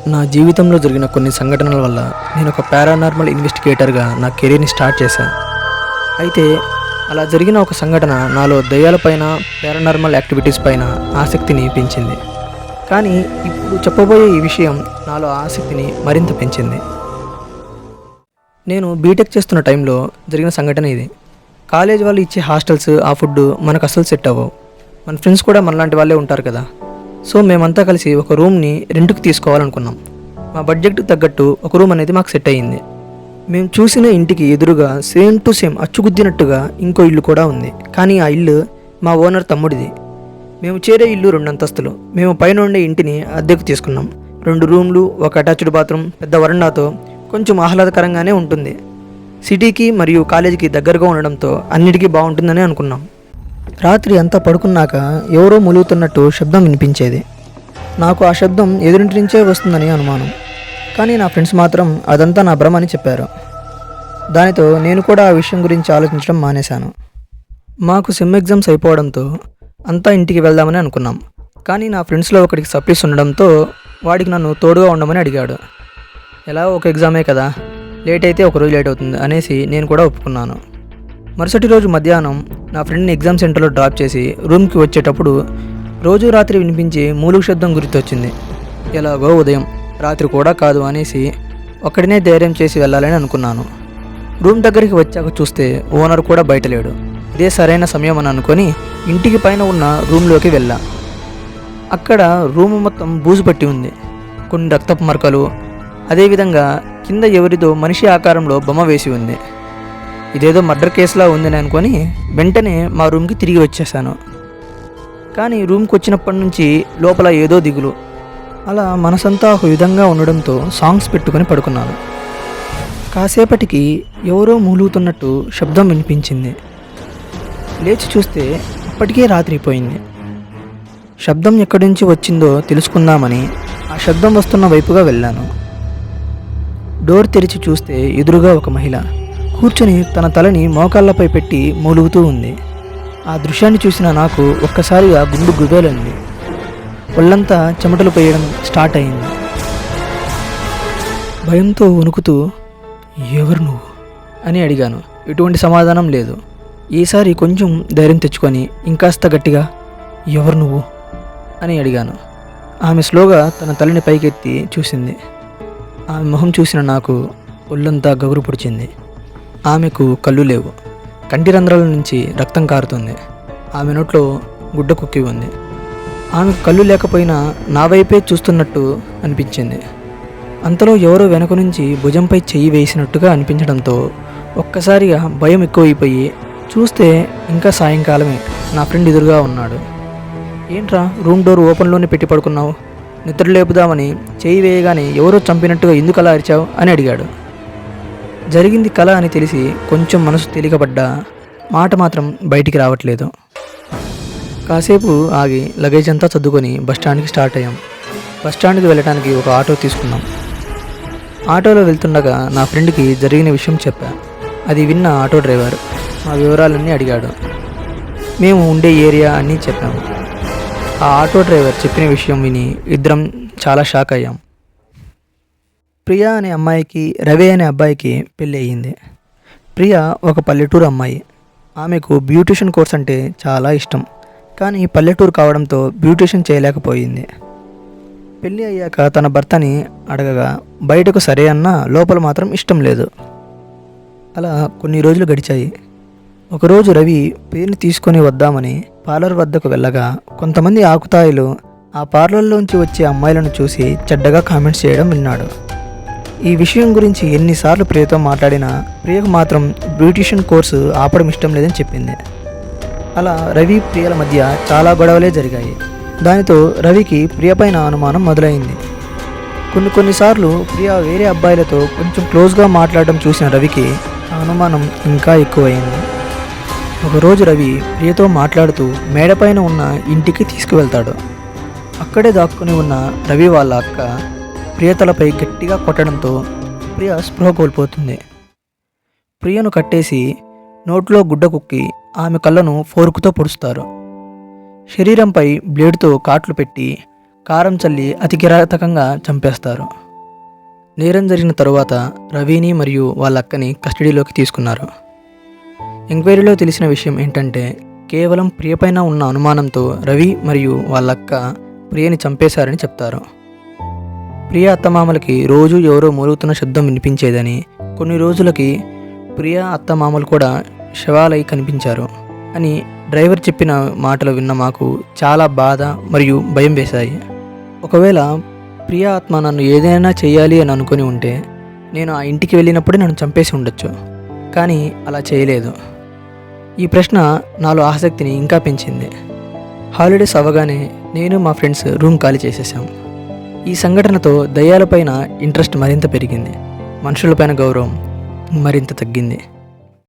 నా జీవితంలో జరిగిన కొన్ని సంఘటనల వల్ల నేను ఒక పారానార్మల్ ఇన్వెస్టిగేటర్గా నా కెరీర్ని స్టార్ట్ చేశాను. అయితే అలా జరిగిన ఒక సంఘటన నాలో దయ్యాలపైన, పారానార్మల్ యాక్టివిటీస్ పైన ఆసక్తిని పెంచింది. కానీ ఇప్పుడు చెప్పబోయే ఈ విషయం నాలో ఆసక్తిని మరింత పెంచింది. నేను బీటెక్ చేస్తున్న టైంలో జరిగిన సంఘటన ఇది. కాలేజ్ వాళ్ళు ఇచ్చే హాస్టల్స్, ఆ ఫుడ్ మనకు అసలు సెట్ అవ్వవు. మన ఫ్రెండ్స్ కూడా మనలాంటి వాళ్ళే ఉంటారు కదా. సో మేమంతా కలిసి ఒక రూమ్ని రెంట్కి తీసుకోవాలనుకున్నాం. మా బడ్జెట్కి తగ్గట్టు ఒక రూమ్ అనేది మాకు సెట్ అయ్యింది. మేము చూసిన ఇంటికి ఎదురుగా సేమ్ టు సేమ్ అచ్చుగుద్దినట్టుగా ఇంకో ఇల్లు కూడా ఉంది. కానీ ఆ ఇల్లు మా ఓనర్ తమ్ముడిది. మేము చేరే ఇల్లు 2 అంతస్తులు. మేము పైన ఉండే ఇంటిని అద్దెకు తీసుకున్నాం. 2 రూమ్లు, ఒక అటాచ్డ్ బాత్రూమ్, పెద్ద వరండాతో కొంచెం ఆహ్లాదకరంగానే ఉంటుంది. సిటీకి మరియు కాలేజీకి దగ్గరగా ఉండడంతో అన్నిటికీ బాగుంటుందని అనుకున్నాం. రాత్రి అంతా పడుకున్నాక ఎవరో మూలుగుతున్నట్టు శబ్దం వినిపించేది. నాకు ఆ శబ్దం ఎదురింటి నుంచే వస్తుందని అనుమానం. కానీ నా ఫ్రెండ్స్ మాత్రం అదంతా నా భ్రమ అని చెప్పారు. దానితో నేను కూడా ఆ విషయం గురించి ఆలోచించడం మానేశాను. మాకు సెమ్ ఎగ్జామ్స్ అయిపోవడంతో అంతా ఇంటికి వెళ్దామని అనుకున్నాం. కానీ నా ఫ్రెండ్స్లో ఒకటికి సప్లీస్ ఉండడంతో వాడికి నన్ను తోడుగా ఉండమని అడిగాడు. ఎలా ఒక ఎగ్జామే కదా, లేట్ అయితే ఒక రోజు లేట్ అవుతుంది అనేసి నేను కూడా ఒప్పుకున్నాను. మరుసటి రోజు మధ్యాహ్నం నా ఫ్రెండ్ని ఎగ్జామ్ సెంటర్లో డ్రాప్ చేసి రూమ్కి వచ్చేటప్పుడు రోజు రాత్రి వినిపించే మూలుగు శబ్దం గుర్తొచ్చింది. ఎలాగో ఉదయం, రాత్రి కూడా కాదు అనేసి ఒక్కడినే ధైర్యం చేసి వెళ్ళాలని అనుకున్నాను. రూమ్ దగ్గరికి వచ్చాక చూస్తే ఓనర్ కూడా బయట లేడు. ఇదే సరైన సమయం అని అనుకొని ఇంటికి పైన ఉన్న రూమ్లోకి వెళ్ళా. అక్కడ రూమ్ మొత్తం బూజు పట్టి ఉంది. కొన్ని రక్తపు మరకలు, అదేవిధంగా కింద ఎవరిదో మనిషి ఆకారంలో బొమ్మ వేసి ఉంది. ఇదేదో మర్డర్ కేసులా ఉందని అనుకొని వెంటనే మా రూమ్కి తిరిగి వచ్చేసాను. కానీ రూమ్కి వచ్చినప్పటి నుంచి లోపల ఏదో దిగులు. అలా మనసంతా ఒక విధంగా ఉండడంతో సాంగ్స్ పెట్టుకొని పడుకున్నాను. కాసేపటికి ఎవరో మూలుగుతున్నట్టు శబ్దం వినిపించింది. లేచి చూస్తే అప్పటికే రాత్రి అయిపోయింది. శబ్దం ఎక్కడి నుంచి వచ్చిందో తెలుసుకుందామని ఆ శబ్దం వస్తున్న వైపుగా వెళ్ళాను. డోర్ తెరిచి చూస్తే ఎదురుగా ఒక మహిళ కూర్చొని తన తలని మోకాళ్ళపై పెట్టి మూలుగుతూ ఉంది. ఆ దృశ్యాన్ని చూసిన నాకు ఒక్కసారిగా గుండు గుబేలంది. ఒళ్ళంతా చెమటలు పోయడం స్టార్ట్ అయింది. భయంతో వణుకుతూ ఎవరు నువ్వు అని అడిగాను. ఎటువంటి సమాధానం లేదు. ఈసారి కొంచెం ధైర్యం తెచ్చుకొని ఇంకాస్త గట్టిగా ఎవరు నువ్వు అని అడిగాను. ఆమె స్లోగా తన తలని పైకెత్తి చూసింది. ఆమె మొహం చూసిన నాకు ఒళ్ళంతా గగురు పొడిచింది. ఆమెకు కళ్ళు లేవు. కంటి రంధ్రాల నుంచి రక్తం కారుతుంది. ఆమె నోట్లో గుడ్డ కుక్కి ఉంది. ఆమెకు కళ్ళు లేకపోయినా నా వైపే చూస్తున్నట్టు అనిపించింది. అంతలో ఎవరో వెనక నుంచి భుజంపై చెయ్యి వేసినట్టుగా అనిపించడంతో ఒక్కసారిగా భయం ఎక్కువైపోయి చూస్తే ఇంకా సాయంకాలమే. నా ఫ్రెండ్ ఎదురుగా ఉన్నాడు. ఏంట్రా రూమ్ డోర్ ఓపెన్లోనే పెట్టి పడుకున్నావు? నిద్ర లేపుదామని చేయి వేయగానే ఎవరో చంపినట్టుగా ఎందుకు అలా అరిచావు అని అడిగాడు. జరిగింది కళ అని తెలిసి కొంచెం మనసు తేలికపడ్డా మాట మాత్రం బయటికి రావట్లేదు. కాసేపు ఆగి లగేజ్ అంతా సర్దుకొని బస్టాండ్కి స్టార్ట్ అయ్యాం. బస్టాండ్కి వెళ్ళడానికి ఒక ఆటో తీసుకున్నాం. ఆటోలో వెళ్తుండగా నా ఫ్రెండ్కి జరిగిన విషయం చెప్పా. అది విన్న ఆటో డ్రైవర్ మా వివరాలన్నీ అడిగాడు. మేము ఉండే ఏరియా అని చెప్పాము. ఆ ఆటో డ్రైవర్ చెప్పిన విషయం విని ఇద్దరం చాలా షాక్ అయ్యాం. ప్రియా అనే అమ్మాయికి రవి అనే అబ్బాయికి పెళ్ళి అయ్యింది. ప్రియా ఒక పల్లెటూరు అమ్మాయి. ఆమెకు బ్యూటిషియన్ కోర్స్ అంటే చాలా ఇష్టం. కానీ పల్లెటూరు కావడంతో బ్యూటిషియన్ చేయలేకపోయింది. పెళ్ళి అయ్యాక తన భర్తని అడగగా బయటకు సరే అన్నా లోపల మాత్రం ఇష్టం లేదు. అలా కొన్ని రోజులు గడిచాయి. ఒకరోజు రవి పేరుని తీసుకొని వద్దామని పార్లర్ వద్దకు వెళ్ళగా కొంతమంది ఆకుతాయిలు ఆ పార్లర్లోంచి వచ్చే అమ్మాయిలను చూసి చెడ్డగా కామెంట్స్ చేయడం విన్నాడు. ఈ విషయం గురించి ఎన్నిసార్లు ప్రియతో మాట్లాడినా ప్రియకు మాత్రం బ్యూటిషియన్ కోర్సు ఆపడం ఇష్టం లేదని చెప్పింది. అలా రవి ప్రియల మధ్య చాలా గొడవలే జరిగాయి. దానితో రవికి ప్రియపైన అనుమానం మొదలైంది. కొన్నిసార్లు ప్రియ వేరే అబ్బాయిలతో కొంచెం క్లోజ్గా మాట్లాడడం చూసిన రవికి ఆ అనుమానం ఇంకా ఎక్కువైంది. ఒకరోజు రవి ప్రియతో మాట్లాడుతూ మేడపైన ఉన్న ఇంటికి తీసుకువెళ్తాడు. అక్కడే దాక్కుని ఉన్న రవి వాళ్ళ అక్క ప్రియతలపై గట్టిగా కొట్టడంతో ప్రియ స్పృహ కోల్పోతుంది. ప్రియను కట్టేసి నోట్లో గుడ్డ కుక్కి ఆమె కళ్ళను ఫోర్కుతో పొడుస్తారు. శరీరంపై బ్లేడ్తో కాట్లు పెట్టి కారం చల్లి అతి కిరాతకంగా చంపేస్తారు. నేరం జరిగిన తరువాత రవిని మరియు వాళ్ళ అక్కని కస్టడీలోకి తీసుకున్నారు. ఎంక్వైరీలో తెలిసిన విషయం ఏంటంటే కేవలం ప్రియపైన ఉన్న అనుమానంతో రవి మరియు వాళ్ళ అక్క ప్రియని చంపేశారని చెప్తారు. ప్రియ అత్తమామలకి రోజు ఎవరో మూలుగుతున్న శబ్దం వినిపించేదని, కొన్ని రోజులకి ప్రియ అత్తమామలు కూడా శవాలై కనిపించారు అని డ్రైవర్ చెప్పిన మాటలు విన్న మాకు చాలా బాధ మరియు భయం వేశాయి. ఒకవేళ ప్రియ ఆత్మ నన్ను ఏదైనా చేయాలి అని అనుకుని ఉంటే నేను ఆ ఇంటికి వెళ్ళినప్పుడే నన్ను చంపేసి ఉండొచ్చు, కానీ అలా చేయలేదు. ఈ ప్రశ్న నాలో ఆసక్తిని ఇంకా పెంచింది. హాలిడేస్ అవ్వగానే నేను మా ఫ్రెండ్స్ రూమ్ ఖాళీ చేసేసాం. ఈ సంఘటనతో దయ్యాలపైన ఇంట్రెస్ట్ మరింత పెరిగింది, మనుషులపైన గౌరవం మరింత తగ్గింది.